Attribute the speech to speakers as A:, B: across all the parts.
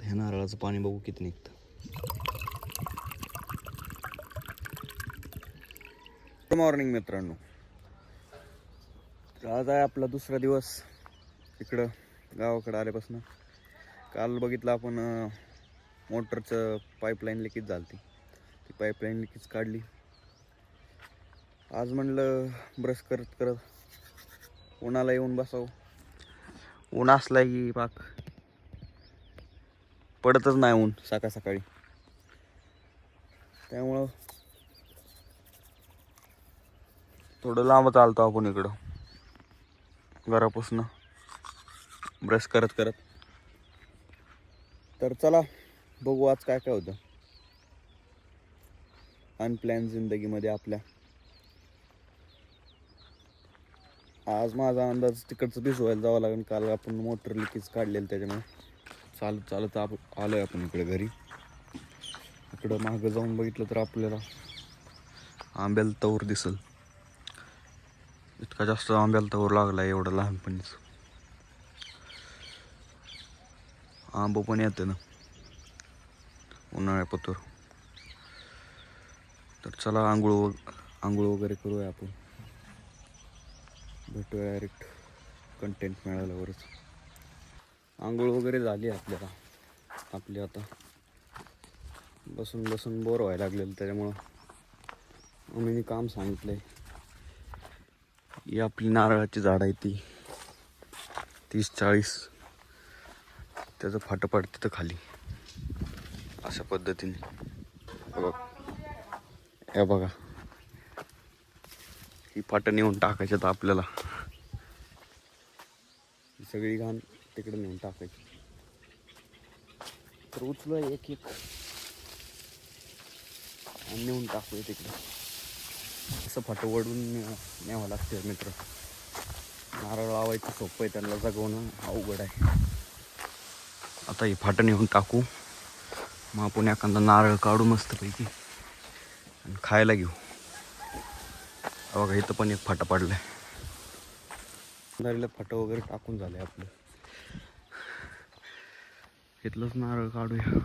A: हे नारळाचं पाणी बघू किती निघतं. गुड मॉर्निंग मित्रांनो. तर आज आहे आपला दुसरा दिवस इकडं गावाकडं आल्यापासून. काल बघितलं आपण मोटरचं पाईपलाईन लिकेज झाली, ती पाईपलाईन लिकेज काढली. आज म्हणलं ब्रश करत करत उन्हाला येऊन बसावं. ऊन असला की पाक पडतच नाही ऊन सकाळ सकाळी, त्यामुळं थोडं लांब चालतो आपण इकडं घरापासून ब्रश करत करत. तर चला बघू आज काय काय होतं अनप्लॅन जिंदगीमध्ये आपल्या. आज माझा अंदाज तिकडचं भिजवायला जावं लागेल. काल आपण मोटर लिकेज काढलेलं, त्याच्यामुळे चालत चालत आलोय आपण इकडे घरी. इकडं मागं जाऊन बघितलं तर आपल्याला आंब्याला तवर दिसल. इतका जास्त आंब्याला तवर लागला एवढं लहानपणीच. आंबो पण येते ना उन्हाळ्यापतूर. तर चला आंघोळ वगैरे करूया आपण. भेटूया डायरेक्ट कंटेंट मिळाल्यावरच. आंघोळ वगैरे झाली आपली आता बसून बसून बोर व्हायला लागलेलं, त्याच्यामुळं मम्मीने काम सांगितलंय. ही आपली नारळाची झाड आहे ती 30-40, त्याचं फाटं पडतं तिथं खाली अशा पद्धतीने. हे बघा ही फाटं नेऊन टाकायची तर आपल्याला. ही सगळी घाण तिकडे नेऊन टाकायची. तर उचलू एक एक आणि नेऊन टाकूया तिकडे. असं फाटं वडून न्यावं लागतं मित्र. नारळ लावायचं सोपं आहे, त्यांना जगवणं अवघड आहे. आता ही फाटं नेऊन टाकू, मग आपण एखादा नारळ काढू मस्तपैकी आणि खायला घेऊ. बघा इथं पण एक फाटा पडलाय. नारळाला फाटं वगैरे टाकून झालंय आपलं. इथलंच नारळ काढूया,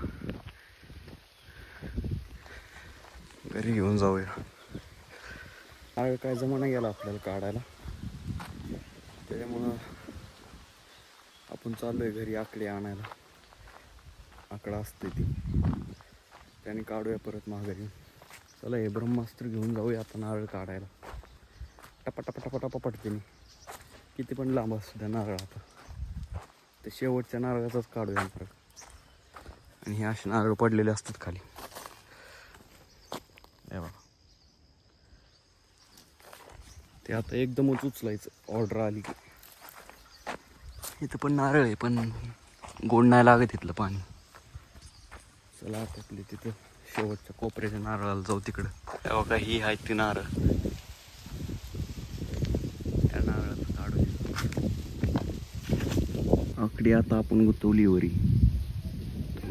A: घरी घेऊन जाऊया. नारळ काय जमाना गेला आपल्याला काढायला, त्याच्यामुळं आपण चाललोय घरी आकडे आणायला. आकडा असते ती, त्याने काढूया परत माघारी. चला हे ब्रह्मास्त्र घेऊन जाऊया आता नारळ काढायला. टपा पडते. किती पण लांब असू द्या नारळ, आता ते शेवटच्या नारळाचाच काढूया परत. आणि हे असे नारळ पडलेले असतात खाली. हे बघा ते आता एकदमच उचलायचं ऑर्डर आली की. इथं पण नारळ आहे, पण गोड नाही लागत इथलं पाणी. चला आता आपली तिथं शेवटच्या कोपऱ्याच्या नारळाला जाऊ तिकडं. तेव्हा का ही आहेत ती नारळ, त्या नारळाचं काढूया. आकडी आता आपण गुतवली वरी.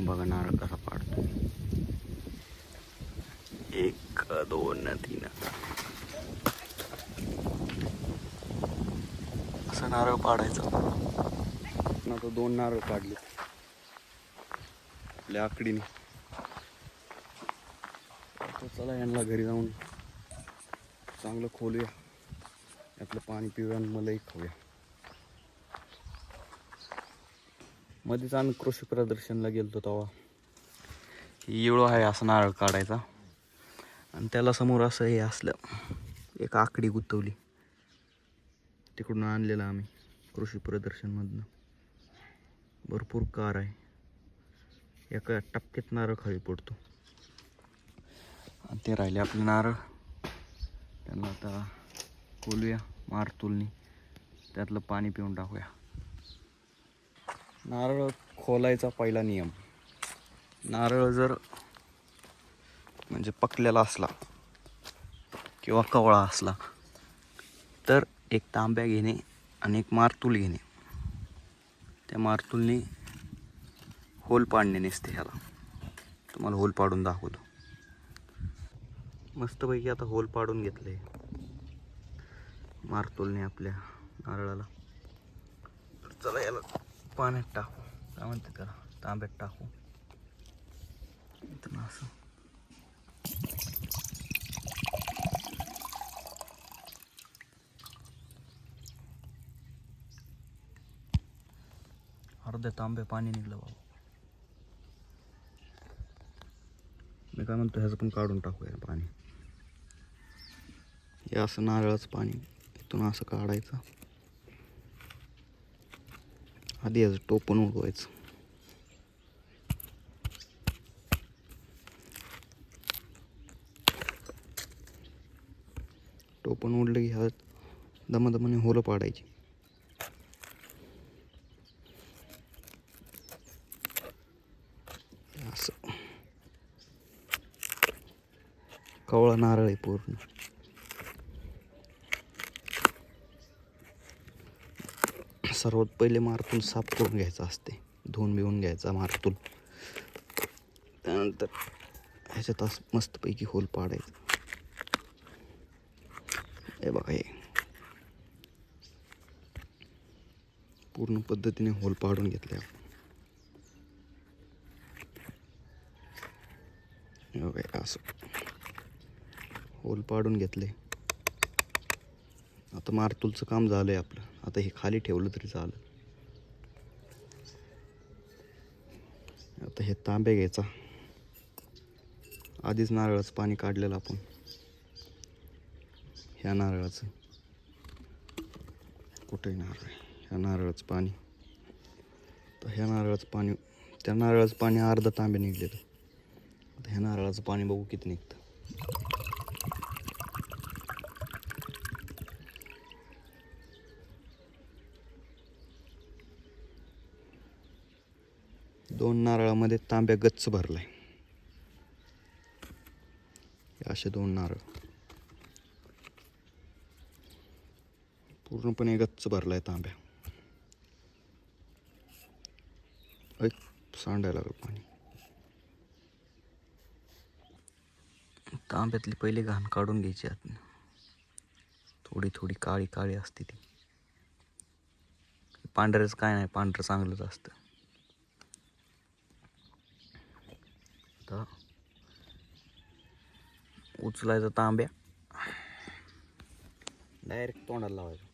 A: बघा नारळ कसा पाडतो. 1 2 3 असं नारळ पाडायचं. आता 2 नारळ काढले आपल्या आकडीने. आता चला यांना घरी जाऊन चांगलं खोलूया, यातलं पाणी पिऊया आणि मलाही खाऊया. मध्येच आम्ही कृषी प्रदर्शनला गेलतो तेव्हा येळो आहे असं नारळ काढायचा, आणि त्याला समोर असं हे असलं एक आकडी गुतवली. तिकडून आणलेलं आम्ही कृषी प्रदर्शनमधनं. भरपूर कार आहे, एका टपक्यात नारळ खाली पडतो. आणि ते राहिले आपले नारळ, त्यांना आता खोलूया मारतुलनी, त्यातलं पाणी पिऊन टाकूया. नारळ खोलायचा पहिला नियम, नारळ जर म्हणजे पकलेला असला किंवा कवळा असला तर एक तांब्या घेणे आणि एक मारतूल घेणे. त्या मारतुलने होल पाडणे नसते. ह्याला तुम्हाला होल पाडून दाखवतो. मस्तपैकी आता होल पाडून घेतले मारतुलने आपल्या नारळाला. चला याला पाण्यात टाकू. काय म्हणते त्याला, तांब्यात टाकू इथून असं. अर्ध्या तांबे पाणी निघलं बाबा. मी काय म्हणतो ह्याचं पण काढून टाकूया पाणी. हे असं नारळाचं पाणी इथून असं काढायचं. आधी याचं टोपण उडवायचं. टोपण उडलं की ह्यात दमादमाने होलं पाडायची. असं कवळा नारळ आहे पूर्ण. सर्वात पहिले मारतूल साफ करून घ्यायचा असते. धुवून बिवून घ्यायचा मारतूल. त्यानंतर ह्याच्यात असं मस्तपैकी होल पाडायचं. हे बघा हे पूर्ण पद्धतीने होल पाडून घेतले. हे बघा असं होल पाडून घेतले. आता मारतूलचं काम झालंय आपलं. आता हे खाली ठेवलं तरी चालेल. आता हे तांबे घ्यायचा. आधीच नारळाचं पाणी काढलेलं आपण. ह्या नारळाचं कुठेही नारळ आहे. ह्या नारळाचं पाणी. तर ह्या नारळाचं पाणी, त्या नारळाचं पाणी अर्धा तांबे निघलेलं. आता ह्या नारळाचं पाणी बघू किती निघतं. दोन नारळामध्ये तांब्या गच्च भरलाय. असे दोन नारळ पूर्णपणे गच्च भरलाय तांब्या. सांडायला लागलं पाणी. तांब्यातली पहिले घाण काढून घ्यायची आतून. थोडी थोडी काळी काळी असते ती. पांढरच काय नाही, पांढरं चांगलंच असतं. आता उचलायचा तांब्या, डायरेक्ट तोंडाला लावायचं.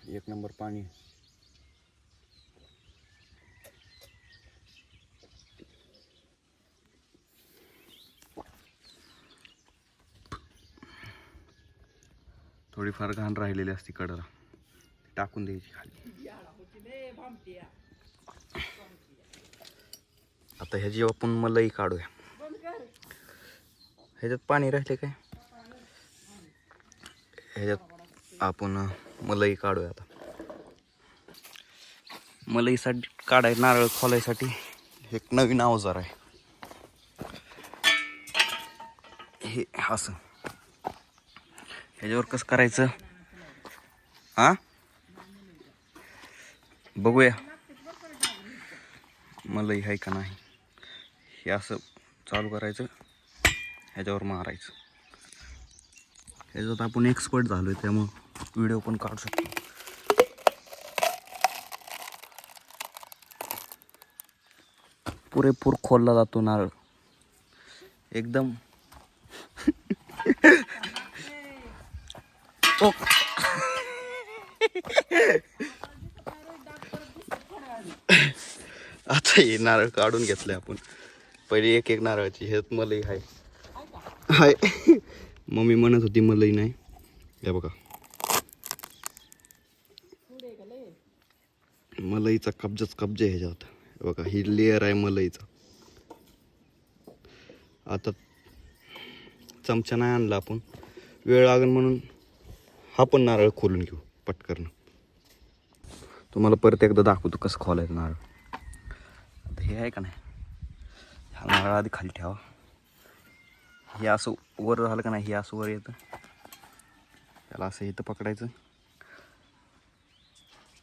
A: एक नंबर पाणी. थोडीफार घाण राहिलेली असती कडेला, टाकून द्यायची खाली. आता ह्याची आपण मलई काढूया. ह्याच्यात पाणी राहिले काय, ह्याच्यात आपण मलई काढूया. आता मलईसाठी काढाय, नारळ खोलायसाठी एक नवीन अवजार आहे. हे असं ह्याच्यावर कसं करायचं हा बघूया. मलई आहे का नाही. हे असं चालू करायचं, ह्याच्यावर मारायचं. ह्याच्यात आपण एक्सपर्ट झालो आहे, त्यामुळं व्हिडिओ पण काढू शकतो. पुरेपूर खोलला जातो नारळ एकदम. आता हे नारळ काढून घेतले आपण. पहिले एक एक नारळाची. ह्यात मलई आहे. हाय मम्मी म्हणत होती मलई नाही. हे बघा मलईचा कब्जाच कब्जा ह्याच्यात. बघा ही लेअर आहे मलईचा. आता चमचा नाही आणला आपण, वेळ लागेल म्हणून हा पण नारळ खोलून घेऊ पटकन. तुम्हाला परत एकदा दाखवतो कसं खोलायचं नारळ. आता हे आहे का नाही, हा नारळ आधी खाली ठेवा. हे असं वर झालं का नाही, हे असं वर येतं. त्याला असं इथं पकडायचं.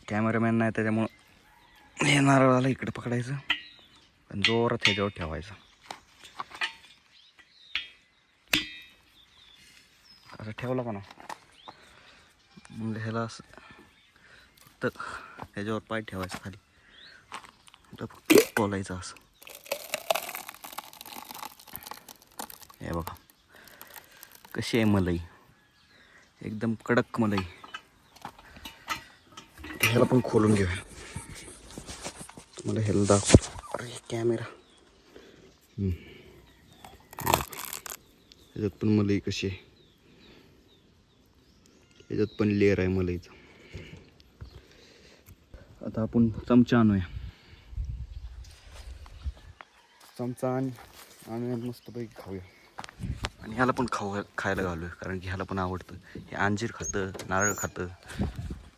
A: कॅमेरामॅन नाही त्याच्यामुळं हे नारळाला इकडे पकडायचं. आणि जोरात ह्याच्यावर ठेवायचा. असं ठेवला का ना मग ह्याला असं फक्त ह्याच्यावर पाय ठेवायचा खाली, तर फक्त बोलायचं असं. हे बघा कशी आहे मलाई, एकदम कडक मलाई. ह्याला पण खोलून घेऊया, तुम्हाला ह्याला दाखवतो. अरे कॅमेरा, ह्याच्यात पण मलाई कशी आहे, ह्याच्यात पण लेअर आहे मलाईचा. आता आपण चमचा आणूया, चमचा आणूया मस्तपैकी खाऊया. आणि ह्याला पण खायला घालूया, कारण की ह्याला पण आवडतं. हे अंजीर खातं, नारळ खातं,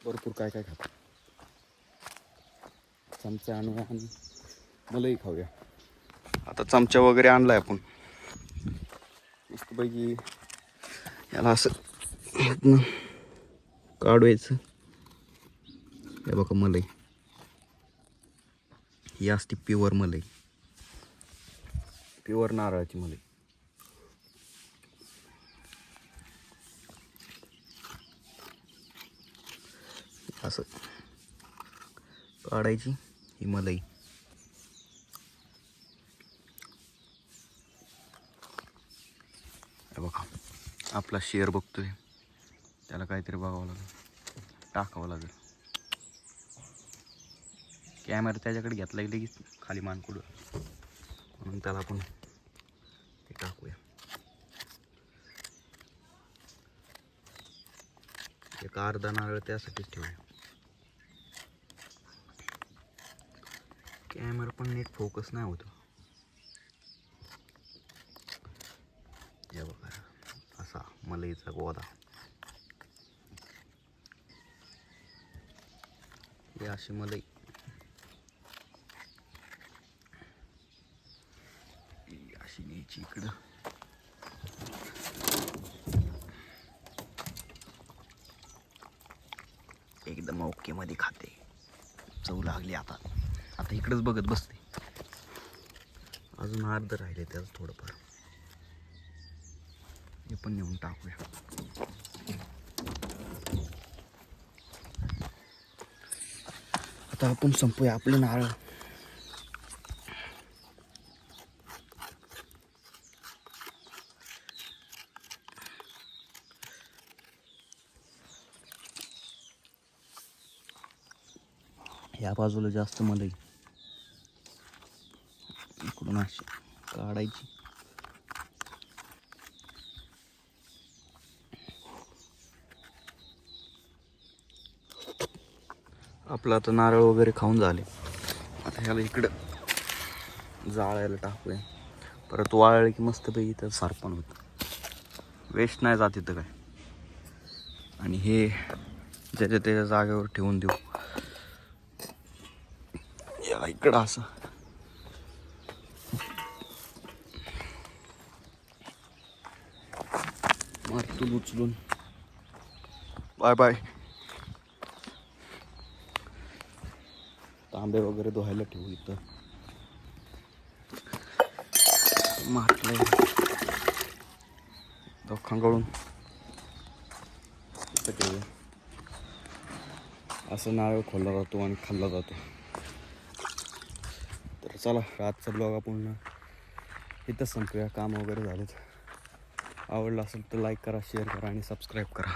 A: भरपूर काय काय खातं. चमचा आणूया आणि मलाही खाऊया. आता चमचा वगैरे आणलाय आपण, मस्तपैकी याला असं काढवायचं. हे बघा मलाई, ही असते प्युअर मलाई, प्युअर नारळाची मलाई. असं काढायची ही मलाई. हे बघा आपला शेअर बघतोय, त्याला काहीतरी बघावं लागेल, टाकावं लागेल. कॅमेरा त्याच्याकडे घेतला की लगेच खाली मानकुड, म्हणून त्याला आपण ते टाकूया. एक अर्धा नारळ त्यासाठीच ठेवूया. कॅमेरा पण नीट फोकस नाही होत. हे बघा असा मलाईचा गोदा. ही अशी मलाई, अशी न्यायची इकडं. एकदम ओके मध्ये खाते, चव लागली. आता आता इकडंच बघत बसते. अजून अर्ध राहिले त्याच थोडंफार, हे पण नेऊन टाकूया. आता आपण संपूया आपले नारळ. या बाजूला जास्त मलाई, इकडून अशी काढायची. आपलं आता नारळ वगैरे खाऊन झाले. आता ह्याला इकडं जाळायला टाकूया. परत वाळलं की मस्तपैकी तर सारपण होतं, वेस्ट नाही जात इथं काय. आणि हे ज्याच्या त्याच्या जागेवर ठेवून देऊ. याला इकडं असं मारतून उचलून बाय बाय. तांबे वगैरे धुवायला ठेवू इथं. मारलंय तो खंगाळून इथं ठेवूया. असं नारळ खोलला जातो आणि खाल्ला जातो. तर चला आजचा ब्लॉग आपण इथंच संपूया, काम वगैरे झालेत. आवडलं असेल तर लाईक करा, शेअर करा आणि सबस्क्राईब करा.